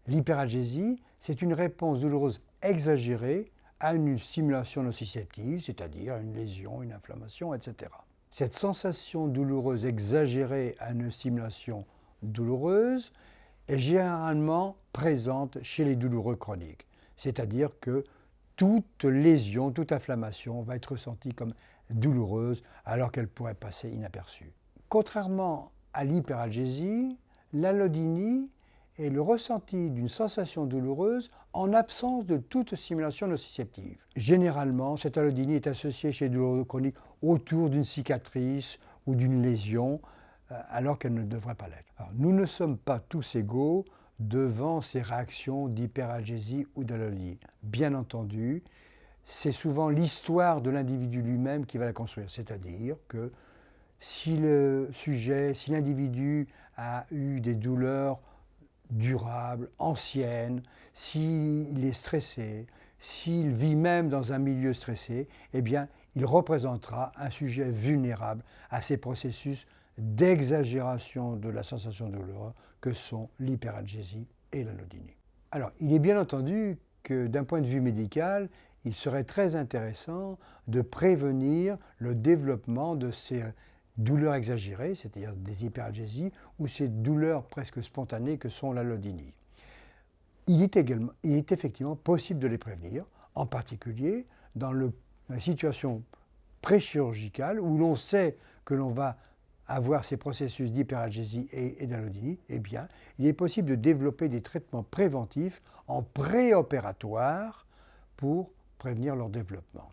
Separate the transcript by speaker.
Speaker 1: L'hyperalgésie, c'est une réponse douloureuse exagérée à une stimulation nociceptive, c'est-à-dire une lésion, une inflammation, etc. Cette sensation douloureuse exagérée à une stimulation douloureuse est généralement présente chez les douloureux chroniques, c'est-à-dire que toute lésion, toute inflammation va être ressentie comme douloureuse alors qu'elle pourrait passer inaperçue. Contrairement à l'hyperalgésie, l'allodynie est le ressenti d'une sensation douloureuse en absence de toute stimulation nociceptive. Généralement, cette allodynie est associée chez les douloureux chroniques autour d'une cicatrice ou d'une lésion, alors qu'elle ne devrait pas l'être. Alors, nous ne sommes pas tous égaux devant ces réactions d'hyperalgésie ou d'allodynie. Bien entendu, c'est souvent l'histoire de l'individu lui-même qui va la construire, c'est-à-dire que si si l'individu a eu des douleurs durables, anciennes, s'il est stressé, s'il vit même dans un milieu stressé, eh bien, il représentera un sujet vulnérable à ces processus d'exagération de la sensation douloureuse que sont l'hyperalgésie et l'allodynie. Alors, il est bien entendu que d'un point de vue médical, il serait très intéressant de prévenir le développement de ces douleurs exagérées, c'est-à-dire des hyperalgésies, ou ces douleurs presque spontanées que sont l'allodynie. Il est effectivement possible de les prévenir, en particulier dans la situation préchirurgicale où l'on sait que l'on va avoir ces processus d'hyperalgésie et d'allodynie, eh bien, il est possible de développer des traitements préventifs en préopératoire pour prévenir leur développement.